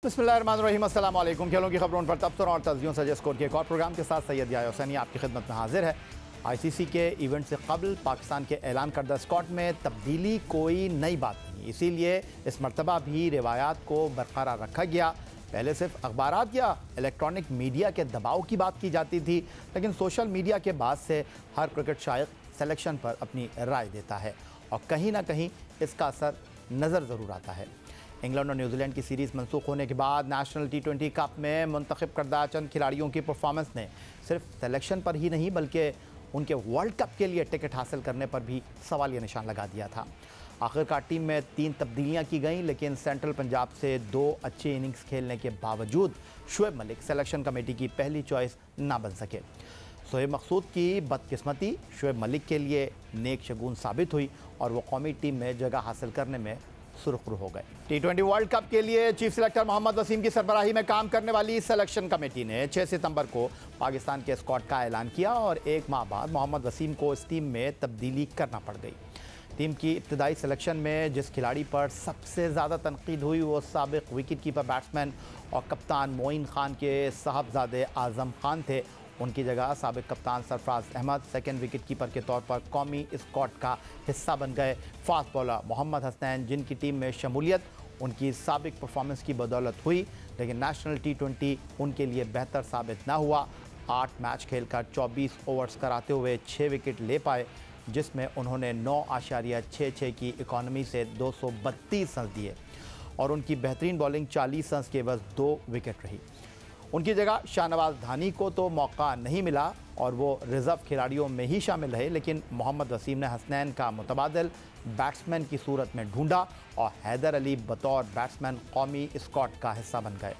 बिस्मिल्लाहिर्रहमानिर्रहीम, अस्सलाम वालेकुम। खेलों की खबरों पर तबसरों और तस्वीरों से स्कोर के एक और प्रोग्राम के साथ सैयद याह्या हुसैनी आपकी खिदमत में हाजिर है। आईसीसी के इवेंट से कबल पाकिस्तान के ऐलान करदा स्क्वाड में तब्दीली कोई नई बात नहीं, इसीलिए इस मरतबा भी रिवायात को बरकरार रखा गया। पहले सिर्फ अखबारात या इलेक्ट्रॉनिक मीडिया के दबाव की बात की जाती थी, लेकिन सोशल मीडिया के बाद से हर क्रिकेट शायक सिलेक्शन पर अपनी राय देता है और कहीं ना कहीं इसका असर नज़र ज़रूर आता है। इंग्लैंड और न्यूजीलैंड की सीरीज़ मनसूख होने के बाद नेशनल T20 कप में मुंतखब करदा चंद खिलाड़ियों की परफॉर्मेंस ने सिर्फ सिलेक्शन पर ही नहीं बल्कि उनके वर्ल्ड कप के लिए टिकट हासिल करने पर भी सवालिया निशान लगा दिया था। आखिरकार टीम में 3 तब्दीलियां की गईं, लेकिन सेंट्रल पंजाब से 2 अच्छे इनिंग्स खेलने के बावजूद शुएब मलिक सिलेक्शन कमेटी की पहली चॉइस ना बन सके। शोएब मकसूद की बदकिस्मती शुएब मलिक के लिए नेक शगुन साबित हुई और वो कौमी टीम में जगह हासिल करने में सुरखरू हो गए। T20 वर्ल्ड कप के लिए चीफ सिलेक्टर मोहम्मद वसीम की सरबराही में काम करने वाली सिलेक्शन कमेटी ने 6 सितंबर को पाकिस्तान के स्क्वाड का ऐलान किया और एक माह बाद मोहम्मद वसीम को इस टीम में तब्दीली करना पड़ गई। टीम की इब्तदाई सिलेक्शन में जिस खिलाड़ी पर सबसे ज़्यादा तनकीद हुई वो साबिक विकेट कीपर बैट्समैन और कप्तान मोइन खान के साहबजादे आज़म खान थे। उनकी जगह साबिक कप्तान Sarfaraz Ahmed second wicket keeper के तौर पर कौमी स्क्वाड का हिस्सा बन गए। फास्ट बॉलर मोहम्मद हसनैन जिनकी टीम में शमूलियत उनकी साबिक परफॉर्मेंस की बदौलत हुई, लेकिन नेशनल T20 उनके लिए बेहतर साबित ना हुआ। 8 मैच खेलकर 24 ओवर्स कराते हुए 6 विकेट ले पाए, जिसमें उन्होंने 9.66 की इकॉनमी से 232 रन दिए और उनकी बेहतरीन बॉलिंग 40 रन के एवज 2 विकेट रही। उनकी जगह शाहनवाज धानी को तो मौका नहीं मिला और वो रिजर्व खिलाड़ियों में ही शामिल रहे, लेकिन मोहम्मद वसीम ने हसनैन का मुतबादिल बैट्समैन की सूरत में ढूंढा और हैदर अली बतौर बैट्समैन कौमी स्क्वाड का हिस्सा बन गए।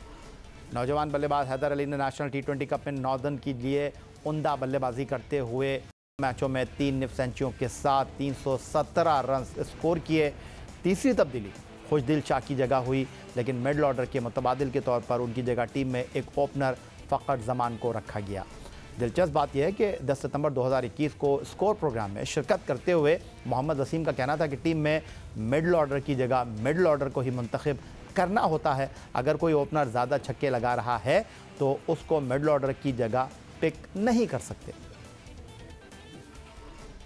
नौजवान बल्लेबाज हैदर अली ने नेशनल T20 कप में नॉर्दर्न के लिए उम्दा बल्लेबाजी करते हुए मैचों में 3 निफ सेंचुरियों के साथ 317 रन स्कोर किए। तीसरी तब्दीली खुशदिल शाह की जगह हुई, लेकिन मिडल ऑर्डर के मुतबादिल के तौर पर उनकी जगह टीम में एक ओपनर फ़खर जमान को रखा गया। दिलचस्प बात यह है कि 10 सितंबर 2021 को स्कोर प्रोग्राम में शिरकत करते हुए मोहम्मद वसीम का कहना था कि टीम में मिडल ऑर्डर की जगह मिडल ऑर्डर को ही मुंतखब करना होता है। अगर कोई ओपनर ज़्यादा छक्के लगा रहा है तो उसको मिडल ऑर्डर की जगह पिक नहीं कर सकते।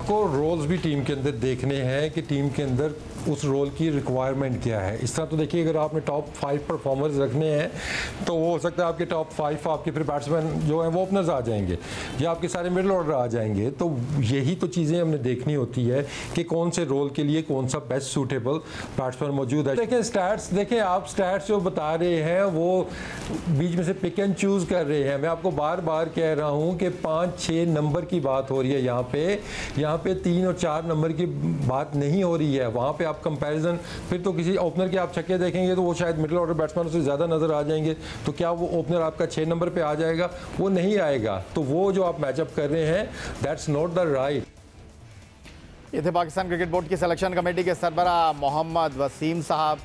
को रोल्स भी टीम के अंदर देखने हैं कि टीम के अंदर उस रोल की रिक्वायरमेंट क्या है। इस तरह तो देखिए, अगर आपने टॉप 5 परफॉर्मर्स रखने हैं तो वो हो सकता है आपके टॉप 5 आपके फिर बैट्समैन जो हैं वो ओपनर्स आ जाएंगे या आपके सारे मिडल ऑर्डर आ जाएंगे। तो यही तो चीज़ें हमने देखनी होती है कि कौन से रोल के लिए कौन सा बेस्ट सूटेबल बैट्समैन मौजूद है। देखें स्टैट्स, देखें आप स्टैट्स जो बता रहे हैं वो बीच में से पिक एंड चूज़ कर रहे हैं। मैं आपको बार बार कह रहा हूँ कि 5-6 नंबर की बात हो रही है यहाँ पे 3 और 4 नंबर की बात नहीं हो रही है। वहाँ पे आप कंपैरिजन फिर तो किसी ओपनर के आप छक्के देखेंगे तो वो शायद मिडिल ऑर्डर बैट्समैन से ज़्यादा नज़र आ जाएंगे, तो क्या वो ओपनर आपका 6 नंबर पे आ जाएगा? वो नहीं आएगा। तो वो जो आप मैचअप कर रहे हैं दैट्स नॉट द राइट। ये थे पाकिस्तान क्रिकेट बोर्ड की सिलेक्शन कमेटी के सरबराह मोहम्मद वसीम साहब।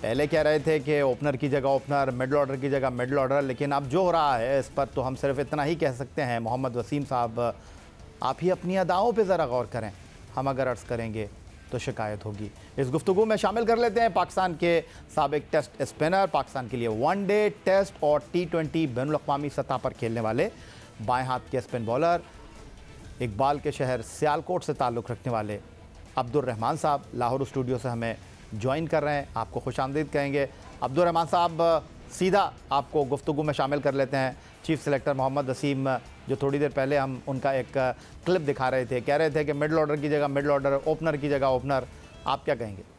पहले कह रहे थे कि ओपनर की जगह ओपनर, मिडल ऑर्डर की जगह मिडल ऑर्डर, लेकिन अब जो हो रहा है इस पर तो हम सिर्फ इतना ही कह सकते हैं, मोहम्मद वसीम साहब आप ही अपनी अदाओं पे ज़रा गौर करें। हम अगर अर्ज़ करेंगे तो शिकायत होगी। इस गुफ्तगू में शामिल कर लेते हैं पाकिस्तान के साबिक टेस्ट स्पिनर, पाकिस्तान के लिए वनडे, टेस्ट और T20 बैनुल-अक़वामी सतह पर खेलने वाले बाएं हाथ के स्पिन बॉलर, इकबाल के शहर सियालकोट से ताल्लुक़ रखने वाले अब्दुल रहमान साहब लाहौर स्टूडियो से हमें ज्वाइन कर रहे हैं। आपको खुशामदीद कहेंगे। अब्दुल रहमान साहब, सीधा आपको गुफ्तगू में शामिल कर लेते हैं। चीफ सिलेक्टर मोहम्मद वसीम, जो थोड़ी देर पहले हम उनका एक क्लिप दिखा रहे थे, कह रहे थे कि मिडल ऑर्डर की जगह मिडल ऑर्डर, ओपनर की जगह ओपनर, आप क्या कहेंगे?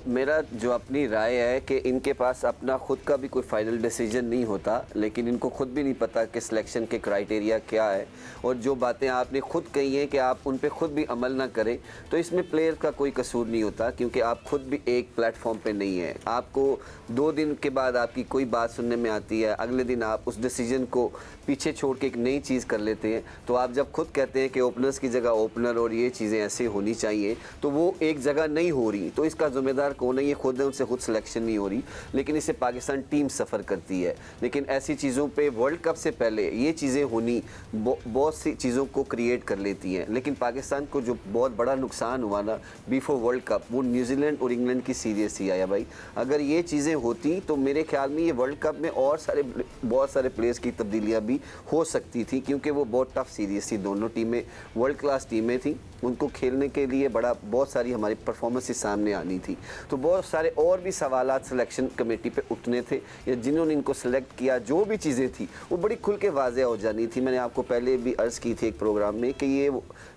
मेरा जो अपनी राय है कि इनके पास अपना खुद का भी कोई फाइनल डिसीजन नहीं होता, लेकिन इनको खुद भी नहीं पता कि सिलेक्शन के क्राइटेरिया क्या है, और जो बातें आपने खुद कही हैं कि आप उन पे खुद भी अमल ना करें, तो इसमें प्लेयर का कोई कसूर नहीं होता, क्योंकि आप खुद भी एक प्लेटफॉर्म पे नहीं है। आपको 2 दिन के बाद आपकी कोई बात सुनने में आती है, अगले दिन आप उस डिसीजन को पीछे छोड़ के एक नई चीज़ कर लेते हैं। तो आप जब खुद कहते हैं कि ओपनर्स की जगह ओपनर और ये चीज़ें ऐसे होनी चाहिए, तो वो एक जगह नहीं हो रही। तो इसका जिम्मेदार कौन है, ये खुद है, उनसे खुद सिलेक्शन नहीं हो रही, लेकिन इसे पाकिस्तान टीम सफ़र करती है। लेकिन ऐसी चीज़ों पे वर्ल्ड कप से पहले ये चीज़ें होनी बहुत सी चीज़ों को क्रिएट कर लेती हैं। लेकिन पाकिस्तान को जो बहुत बड़ा नुकसान हुआ ना बिफोर वर्ल्ड कप, वो न्यूजीलैंड और इंग्लैंड की सीरीज थी आया भाई। अगर ये चीज़ें होती तो मेरे ख्याल में ये वर्ल्ड कप में और बहुत सारे प्लेयर्स की तब्दीलियाँ भी हो सकती थी, क्योंकि वो बहुत टफ सीरीज थी। दोनों टीमें वर्ल्ड क्लास टीमें थी, उनको खेलने के लिए बहुत सारी हमारी परफॉर्मेंसेस सामने आनी थी। तो बहुत सारे और भी सवालात सिलेक्शन कमेटी पे उठने थे, या जिन्होंने इनको सेलेक्ट किया, जो भी चीज़ें थी वो बड़ी खुल के वाज़ेह हो जानी थी। मैंने आपको पहले भी अर्ज़ की थी एक प्रोग्राम में कि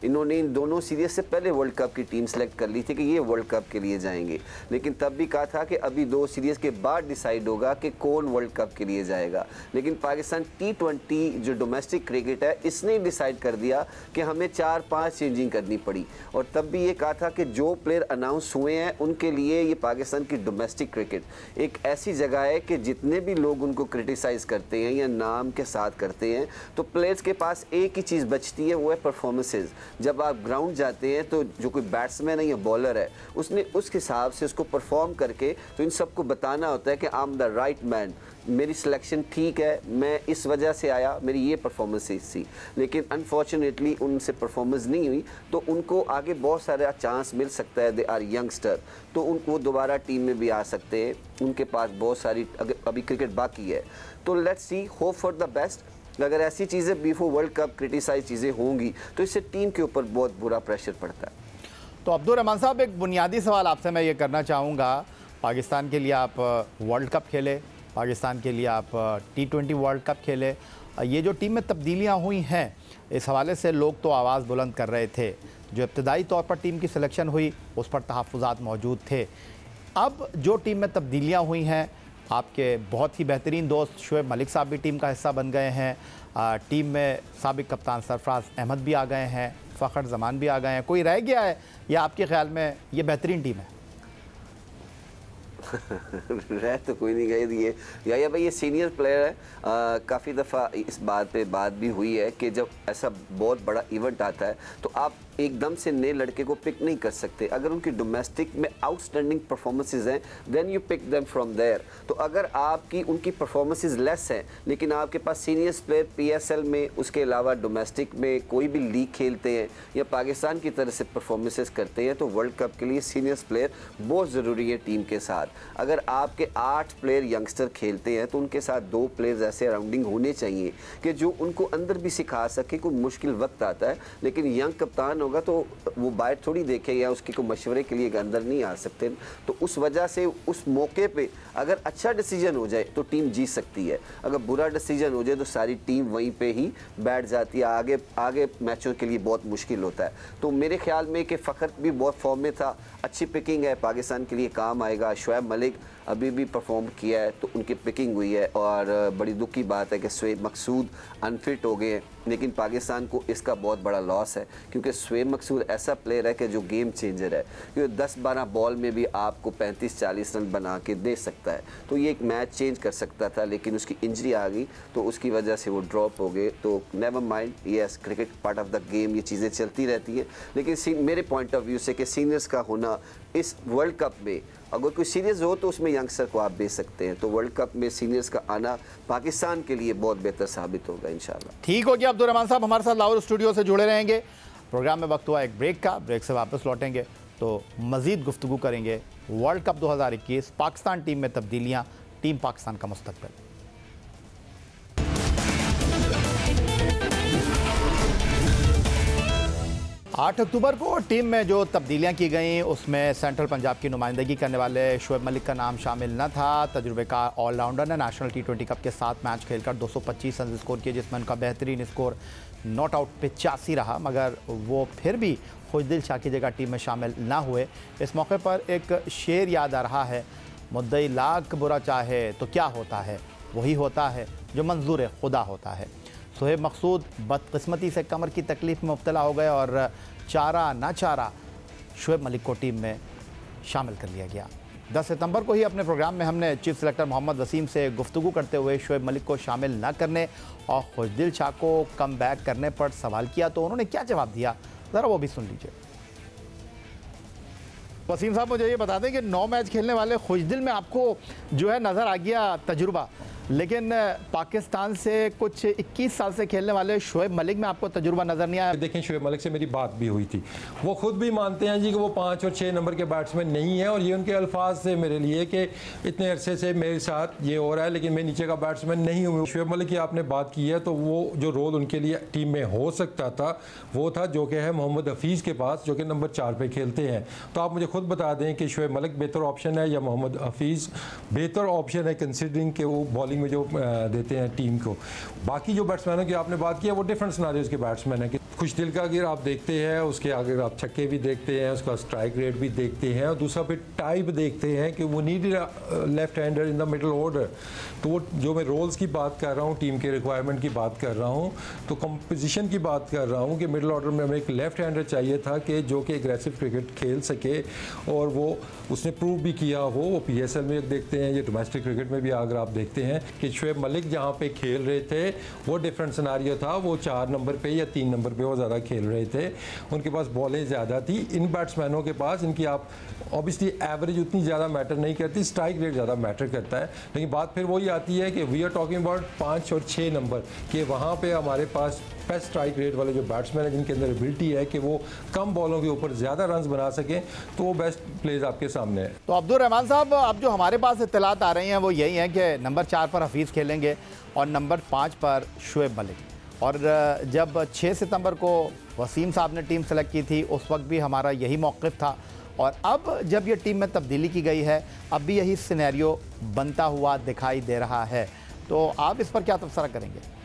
इन्होंने इन दोनों सीरीज से पहले वर्ल्ड कप की टीम सेलेक्ट कर ली थी कि ये वर्ल्ड कप के लिए जाएंगे, लेकिन तब भी कहा था कि अभी 2 सीरीज़ के बाद डिसाइड होगा कि कौन वर्ल्ड कप के लिए जाएगा। लेकिन पाकिस्तान T20 जो डोमेस्टिक क्रिकेट है, इसने डिसाइड कर दिया कि हमें 4-5 चेंजिंग करनी पड़ी, और तब भी ये कहा था कि जो प्लेयर अनाउंस हुए हैं उनके लिए ये पाकिस्तान की डोमेस्टिक क्रिकेट एक ऐसी जगह है कि जितने भी लोग उनको क्रिटिसाइज़ करते हैं या नाम के साथ करते हैं, तो प्लेयर्स के पास एक ही चीज़ बचती है, वो है परफॉर्मेंसेज। जब आप ग्राउंड जाते हैं तो जो कोई बैट्समैन है या बॉलर है, उसने उस हिसाब से उसको परफॉर्म करके तो इन सबको बताना होता है कि I am the right man, मेरी सिलेक्शन ठीक है, मैं इस वजह से आया, मेरी ये परफॉर्मेंसेस थी। लेकिन अनफॉर्चुनेटली उनसे परफॉर्मेंस नहीं हुई, तो उनको आगे बहुत सारा चांस मिल सकता है। दे आर यंगस्टर, तो उनको दोबारा टीम में भी आ सकते हैं, उनके पास बहुत सारी अभी क्रिकेट बाकी है। तो let's see, hope for the best. अगर ऐसी चीज़ें बिफोर वर्ल्ड कप क्रिटिसाइज चीज़ें होंगी तो इससे टीम के ऊपर बहुत बुरा प्रेशर पड़ता है। तो अब्दुल रहमान साहब, एक बुनियादी सवाल आपसे मैं ये करना चाहूँगा, पाकिस्तान के लिए आप वर्ल्ड कप खेले, पाकिस्तान के लिए आप T20 वर्ल्ड कप खेले, ये जो टीम में तब्दीलियाँ हुई हैं, इस हवाले से लोग तो आवाज़ बुलंद कर रहे थे। जो इब्तदाई तौर पर टीम की सिलेक्शन हुई उस पर तहफ़्फ़ुज़ात मौजूद थे। अब जो टीम में तब्दीलियाँ हुई हैं, आपके बहुत ही बेहतरीन दोस्त शुएब मलिक साहब भी टीम का हिस्सा बन गए हैं, टीम में साबिक कप्तान सरफराज अहमद भी आ गए हैं, फ़खर जमान भी आ गए हैं, कोई रह गया है या आपके ख्याल में ये बेहतरीन टीम है? रह तो कोई नहीं गए दिए या भाई, ये सीनियर प्लेयर है। काफ़ी दफ़ा इस बात पे बात भी हुई है कि जब ऐसा बहुत बड़ा इवेंट आता है तो आप एकदम से नए लड़के को पिक नहीं कर सकते। अगर उनकी डोमेस्टिक में आउटस्टैंडिंग परफॉर्मेंसेस हैं, then you pick them from there. तो अगर आपकी उनकी परफॉर्मेंसेस लेस हैं, लेकिन आपके पास सीनियर्स प्लेयर PSL में, उसके अलावा डोमेस्टिक में कोई भी लीग खेलते हैं या पाकिस्तान की तरह से परफॉर्मेंसेस करते हैं, तो वर्ल्ड कप के लिए सीनियर्स प्लेयर बहुत ज़रूरी है टीम के साथ। अगर आपके 8 प्लेयर यंगस्टर खेलते हैं तो उनके साथ 2 प्लेयर्स ऐसे अराउंडिंग होने चाहिए कि जो उनको अंदर भी सिखा सके। कोई मुश्किल वक्त आता है, लेकिन यंग कप्तान होगा तो वो बाहर थोड़ी देखे या उसके को मशवरे के लिए अंदर नहीं आ सकते। तो उस वजह से उस मौके पे अगर अच्छा डिसीजन हो जाए तो टीम जीत सकती है, अगर बुरा डिसीजन हो जाए तो सारी टीम वहीं पे ही बैठ जाती है, आगे मैचों के लिए बहुत मुश्किल होता है। तो मेरे ख्याल में कि फ़खर भी बहुत फॉर्म में था, अच्छी पिकिंग है, पाकिस्तान के लिए काम आएगा। शुएब मलिक अभी भी परफॉर्म किया है तो उनकी पिकिंग हुई है, और बड़ी दुख की बात है कि शुएब मकसूद अनफिट हो गए हैं, लेकिन पाकिस्तान को इसका बहुत बड़ा लॉस है, क्योंकि शुएब मकसूद ऐसा प्लेयर है कि जो गेम चेंजर है, क्योंकि 10-12 बॉल में भी आपको 35-40 रन बना के दे सकता है। तो ये एक मैच चेंज कर सकता था, लेकिन उसकी इंजरी आ गई तो उसकी वजह से वो ड्रॉप हो गए। तो never mind, yes, cricket part of the game, ये चीज़ें चलती रहती हैं। लेकिन मेरे पॉइंट ऑफ व्यू से कि सीनियर्स का होना इस वर्ल्ड कप में, अगर कोई सीरीज हो तो उसमें यंगस्टर को आप भेज सकते हैं, तो वर्ल्ड कप में सीनियर्स का आना पाकिस्तान के लिए बहुत बेहतर साबित होगा इंशाल्लाह। ठीक हो गया। अब्दुल रहमान साहब हमारे साथ लाहौर स्टूडियो से जुड़े रहेंगे। प्रोग्राम में वक्त हुआ एक ब्रेक का, ब्रेक से वापस लौटेंगे तो मज़ीद गुफ्तगू करेंगे वर्ल्ड कप 2021, पाकिस्तान टीम में तब्दीलियाँ, टीम पाकिस्तान का मुस्तकबिल। 8 अक्टूबर को टीम में जो तब्दीलियां की गई उसमें सेंट्रल पंजाब की नुमाइंदगी करने वाले शुएब मलिक का नाम शामिल न था। तजुर्बेकार ऑलराउंडर ने नेशनल T20 कप के 7 मैच खेलकर 225 रन स्कोर किए, जिसमें उनका बेहतरीन स्कोर नॉट आउट 85 रहा, मगर वो फिर भी खुशदिल शाह की जगह टीम में शामिल ना हुए। इस मौके पर एक शेर याद आ रहा है, मुद्दई लाख बुरा चाहे तो क्या होता है, वही होता है जो मंजूर खुदा होता है। शुएब मकसूद बदकिस्मती से कमर की तकलीफ़ में मुब्तला हो गए और चारा ना चारा शुएब मलिक को टीम में शामिल कर लिया गया। 10 सितंबर को ही अपने प्रोग्राम में हमने चीफ सेलेक्टर मोहम्मद वसीम से गुफ्तगू करते हुए शुएब मलिक को शामिल न करने और खुशदिल शाह को कम बैक करने पर सवाल किया, तो उन्होंने क्या जवाब दिया, ज़रा वो भी सुन लीजिए। वसीम साहब मुझे ये बता दें कि 9 मैच खेलने वाले खुशदिल में आपको जो है नज़र आ गया तजुर्बा, लेकिन पाकिस्तान से कुछ 21 साल से खेलने वाले शोएब मलिक में आपको तजुर्बा नज़र नहीं आया? देखें, शोएब मलिक से मेरी बात भी हुई थी, वो खुद भी मानते हैं जी कि वो 5 और 6 नंबर के बैट्समैन नहीं है, और ये उनके अल्फाज से मेरे लिए कि इतने अरसे से मेरे साथ ये हो रहा है लेकिन मैं नीचे का बैट्समैन नहीं हूँ। शोएब मलिक की आपने बात की है, तो वो जो रोल उनके लिए टीम में हो सकता था वो था जो कि है मोहम्मद हफीज़ के पास, जो कि नंबर 4 पे खेलते हैं। तो आप मुझे खुद बता दें कि शोएब मलिक बेहतर ऑप्शन है या मोहम्मद हफीज़ बेहतर ऑप्शन है, कंसिडरिंग कि वो बॉलिंग में जो देते हैं टीम को। बाकी जो बैट्समैनों की आपने बात की है वो डिफरेंट सिनारियोज के बैट्समैन है कि खुशदिल का अगर आप देखते हैं, उसके अगर आप छक्के भी देखते हैं, उसका स्ट्राइक रेट भी देखते हैं, और दूसरा फिर टाइप देखते हैं कि वो need left hander in the middle order. तो वो जो मैं रोल्स की बात कर रहा हूँ, टीम के रिक्वायरमेंट की बात कर रहा हूँ, तो कंपोजिशन की बात कर रहा हूँ कि मिडल ऑर्डर में हमें एक लेफ्ट हैंडर चाहिए था कि जो कि एग्रेसिव क्रिकेट खेल सके, और वो उसने प्रूव भी किया हो। वो PSL में देखते हैं, ये डोमेस्टिक क्रिकेट में भी अगर आप देखते हैं कि शोएब मलिक जहाँ पे खेल रहे थे वो डिफरेंट सिनारियो था, वो 4 नंबर पे या 3 नंबर पे वो ज़्यादा खेल रहे थे, उनके पास बॉलें ज़्यादा थी। इन बैट्समैनों के पास इनकी आप ऑब्वियसली एवरेज उतनी ज़्यादा मैटर नहीं करती, स्ट्राइक रेट ज़्यादा मैटर करता है। लेकिन बात फिर वही आती है कि वी आर टॉकिंग अबाउट 5 और 6 नंबर के, वहाँ पे हमारे पास बेस्ट स्ट्राइक रेट वाले जो बैट्समैन हैं जिनके अंदर एबिलिटी है कि वो कम बॉलों के ऊपर ज़्यादा रन्स बना सकें, तो वो बेस्ट प्लेज आपके सामने है। तो अब्दुल रहमान साहब, अब जो हमारे पास इत्तलात आ रही हैं वो यही है कि नंबर 4 पर हफीज़ खेलेंगे और नंबर 5 पर शोएब मलिक। और जब 6 सितंबर को वसीम साहब ने टीम सेलेक्ट की थी उस वक्त भी हमारा यही मौक़िफ़ था, और अब जब ये टीम में तब्दीली की गई है अब भी यही सिनेरियो बनता हुआ दिखाई दे रहा है। तो आप इस पर क्या तबसरा करेंगे?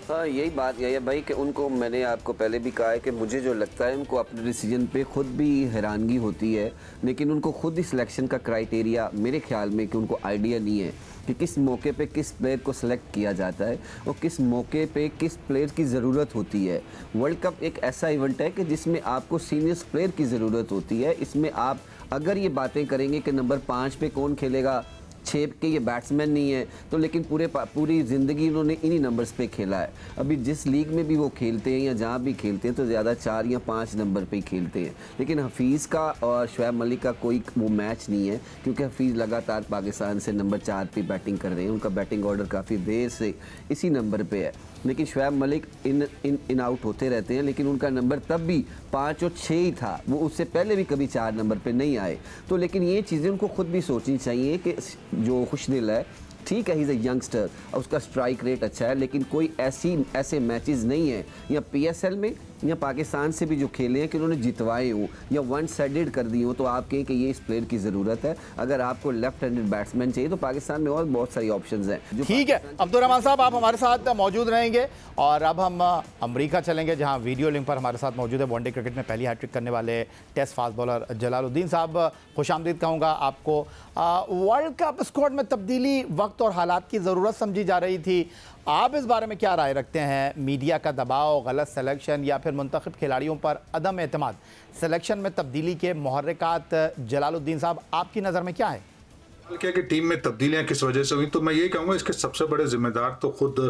हाँ, यही बात यही है भाई कि उनको, मैंने आपको पहले भी कहा है कि मुझे जो लगता है उनको अपने डिसीजन पे खुद भी हैरानगी होती है, लेकिन उनको खुद ही सिलेक्शन का क्राइटेरिया मेरे ख्याल में कि उनको आइडिया नहीं है कि किस मौके पे किस प्लेयर को सिलेक्ट किया जाता है और किस मौके पे किस प्लेयर की ज़रूरत होती है। वर्ल्ड कप एक ऐसा इवेंट है कि जिसमें आपको सीनियर प्लेयर की ज़रूरत होती है। इसमें आप अगर ये बातें करेंगे कि नंबर 5 पे कौन खेलेगा, 6 के ये बैट्समैन नहीं है, तो लेकिन पूरी ज़िंदगी उन्होंने इन्हीं नंबर्स पे खेला है। अभी जिस लीग में भी वो खेलते हैं या जहाँ भी खेलते हैं तो ज़्यादा 4 या 5 नंबर पे ही खेलते हैं। लेकिन हफीज़ का और शोएब मलिक का कोई वो मैच नहीं है, क्योंकि हफीज़ लगातार पाकिस्तान से नंबर 4 पे बैटिंग कर रहे हैं, उनका बैटिंग ऑर्डर काफ़ी देर से इसी नंबर पर है। लेकिन शोएब मलिक इन आउट होते रहते हैं, लेकिन उनका नंबर तब भी 5 और 6 ही था, वो उससे पहले भी कभी 4 नंबर पे नहीं आए। तो लेकिन ये चीज़ें उनको खुद भी सोचनी चाहिए कि जो खुशदिल है, ठीक है, ही इज़ अ यंगस्टर और उसका स्ट्राइक रेट अच्छा है, लेकिन कोई ऐसे मैचेस नहीं है या PSL में या पाकिस्तान से भी जो खेले हैं कि उन्होंने जितवाए हों या वन साइडेड कर दी हो, तो आप कहें कि ये इस प्लेयर की ज़रूरत है। अगर आपको लेफ्ट हैंडेड बैट्समैन चाहिए तो पाकिस्तान में और बहुत सारी ऑप्शंस हैं। ठीक है अब्दुल रहमान साहब, आप हमारे साथ मौजूद रहेंगे और अब हम अमरीका चलेंगे, जहां वीडियो लिंक पर हमारे साथ मौजूद है वनडे क्रिकेट में पहली हैट्रिक करने वाले टेस्ट फास्ट बॉलर जलालुद्दीन साहब। खुशामदीद कहूँगा आपको। वर्ल्ड कप स्क्वाड में तब्दीली वक्त और हालात की ज़रूरत समझी जा रही थी, आप इस बारे में क्या राय रखते हैं? मीडिया का दबाव, गलत सिलेक्शन या फिर मुंतखब खिलाड़ियों पर अदम एतमाद सिलेक्शन में तब्दीली के मुहर्रिकात, जलालुद्दीन साहब आपकी नज़र में क्या है? क्या कि टीम में तब्दीलियां किस वजह से हुई, तो मैं यही कहूँगा इसके सबसे बड़े जिम्मेदार तो खुद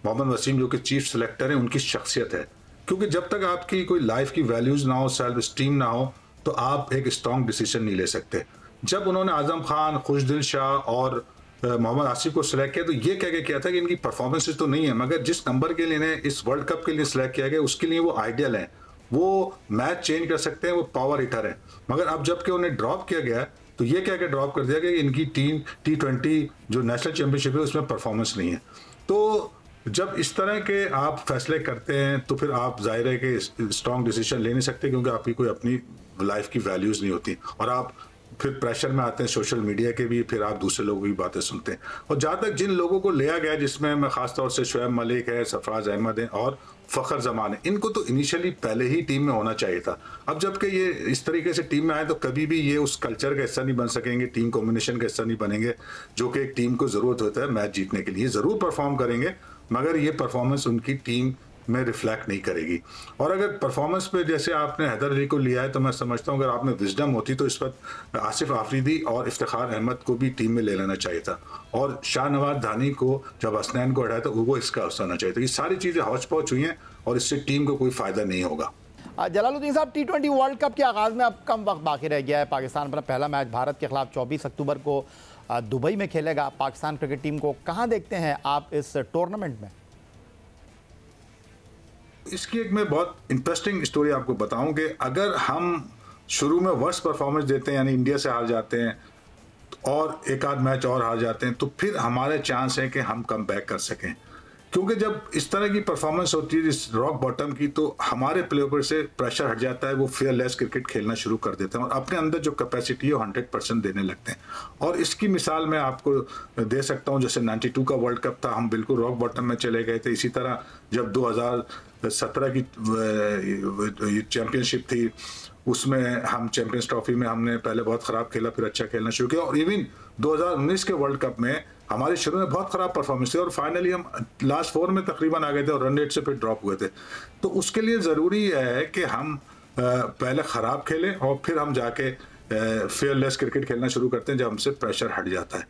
मोहम्मद वसीम जो कि चीफ सेलेक्टर हैं, उनकी शख्सियत है। क्योंकि जब तक आपकी कोई लाइफ की वैल्यूज़ ना हो, सेल्फ स्टीम ना हो, तो आप एक स्ट्रॉन्ग डिसीजन नहीं ले सकते। जब उन्होंने आजम खान, खुशदिल शाह और मोहम्मद आसिफ को सिलेक्ट किया तो ये कह के किया था कि इनकी परफॉर्मेंसेज तो नहीं है, मगर जिस नंबर के लिए इन्हें इस वर्ल्ड कप के लिए सिलेक्ट किया गया उसके लिए वो आइडियल हैं, वो मैच चेंज कर सकते हैं, वो पावर हिटर है। मगर अब जबकि उन्हें ड्रॉप किया गया तो ये कह के ड्रॉप कर दिया गया कि इनकी टीम T20 जो नेशनल चैंपियनशिप है उसमें परफॉर्मेंस नहीं है। तो जब इस तरह के आप फैसले करते हैं तो फिर आप जाहिर है कि स्ट्रॉन्ग डिसीजन ले नहीं सकते, क्योंकि आपकी कोई अपनी लाइफ की वैल्यूज़ नहीं होती और आप फिर प्रेशर में आते हैं सोशल मीडिया के भी, फिर आप दूसरे लोगों की बातें सुनते हैं। और जहाँ तक जिन लोगों को लिया गया, जिसमें मैं ख़ास तौर से शोएब मलिक है, सरफराज अहमद है और फ़खर जमान है, इनको तो इनिशियली पहले ही टीम में होना चाहिए था। अब जबकि ये इस तरीके से टीम में आए तो कभी भी ये उस कल्चर का हिस्सा नहीं बन सकेंगे, टीम कॉम्बिनेशन का हिस्सा नहीं बनेंगे जो कि एक टीम को ज़रूरत होता है मैच जीतने के लिए। ज़रूर परफॉर्म करेंगे मगर ये परफॉर्मेंस उनकी टीम में रिफ्लेक्ट नहीं करेगी। और अगर परफॉर्मेंस पे जैसे आपने हैदर अली को लिया है तो मैं समझता हूँ अगर आप में विजडम होती तो इस वक्त आसिफ आफरीदी और इफ्तिखार अहमद को भी टीम में ले लेना चाहिए था, और शाहनवाज धानी को जब हसनैन को हटाया तो वो इसका हिस्सा होना चाहिए था। ये सारी चीज़ें हौच पौच हुई हैं और इससे टीम को कोई फ़ायदा नहीं होगा। जलालुद्दीन साहब, T20 वर्ल्ड कप के आगाज़ में अब कम वक्त बाकी रह गया है। पाकिस्तान अपना पहला मैच भारत के खिलाफ 24 अक्टूबर को दुबई में खेलेगा। पाकिस्तान क्रिकेट टीम को कहाँ देखते हैं आप इस टूर्नामेंट में? इसकी एक मैं बहुत इंटरेस्टिंग स्टोरी आपको बताऊं कि अगर हम शुरू में वर्स्ट परफॉर्मेंस देते हैं, यानी इंडिया से हार जाते हैं और एक आध मैच और हार जाते हैं, तो फिर हमारे चांस है कि हम कम बैक कर सकें। क्योंकि जब इस तरह की परफॉर्मेंस होती है इस रॉक बॉटम की, तो हमारे प्लेयर से प्रेशर हट जाता है, वो फेयरलेस क्रिकेट खेलना शुरू कर देते हैं और अपने अंदर जो कैपेसिटी है वो 100% देने लगते हैं। और इसकी मिसाल मैं आपको दे सकता हूं, जैसे 92 का वर्ल्ड कप था, हम बिल्कुल रॉक बॉटम में चले गए थे। इसी तरह जब 2017 की चैंपियनशिप थी, उसमें हम चैंपियंस ट्रॉफी में हमने पहले बहुत ख़राब खेला, फिर अच्छा खेलना शुरू किया। और इवन 2019 के वर्ल्ड कप में हमारे शुरू में बहुत ख़राब परफॉर्मेंस थी और फाइनली हम लास्ट 4 में तकरीबन आ गए थे और रन रेट से फिर ड्रॉप हुए थे। तो उसके लिए ज़रूरी है कि हम पहले ख़राब खेलें और फिर हम जाके फेयरलेस क्रिकेट खेलना शुरू करते हैं जब हमसे प्रेशर हट जाता है।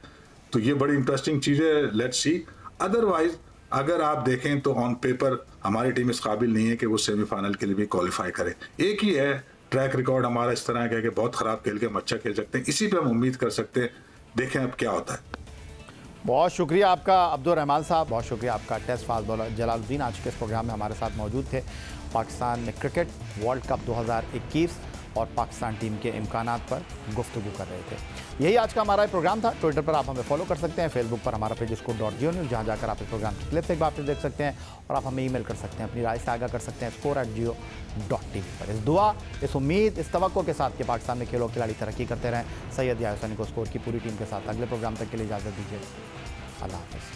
तो ये बड़ी इंटरेस्टिंग चीज़ है, लेट्स सी। अदरवाइज अगर आप देखें तो ऑन पेपर हमारी टीम इस काबिल नहीं है कि वो सेमीफाइनल के लिए भी क्वालिफाई करे। एक ही है ट्रैक रिकॉर्ड हमारा इस तरह का है कि बहुत ख़राब खेल के हम अच्छा खेल सकते हैं, इसी पे हम उम्मीद कर सकते हैं। देखें अब क्या होता है। बहुत शुक्रिया आपका अब्दुल रहमान साहब, बहुत शुक्रिया आपका। टेस्ट फास्ट बॉलर जलालुद्दीन आज के इस प्रोग्राम में हमारे साथ मौजूद थे। पाकिस्तान में क्रिकेट वर्ल्ड कप 2021 और पाकिस्तान टीम के इम्कानात पर गुफ्तगू कर रहे थे। यही आज का हमारा प्रोग्राम था। ट्विटर पर आप हमें फॉलो कर सकते हैं, फेसबुक पर हमारा पेज score.geo, जहाँ जाकर आप इस प्रोग्राम की क्लिप्स एक बार फिर देख सकते हैं और आप हमें ईमेल कर सकते हैं, अपनी राय से आगाह कर सकते हैं score@geo.tv पर। इस दुआ, इस उम्मीद, इस तवक्को के साथ कि पाकिस्तान में खेलों खिलाड़ी तरक्की करते रहें। सैयद याह्या हुसैनी को स्कोर की पूरी टीम के साथ अगले प्रोग्राम तक के लिए इजाज़त दीजिए। अल्लाह हाफ़िज़।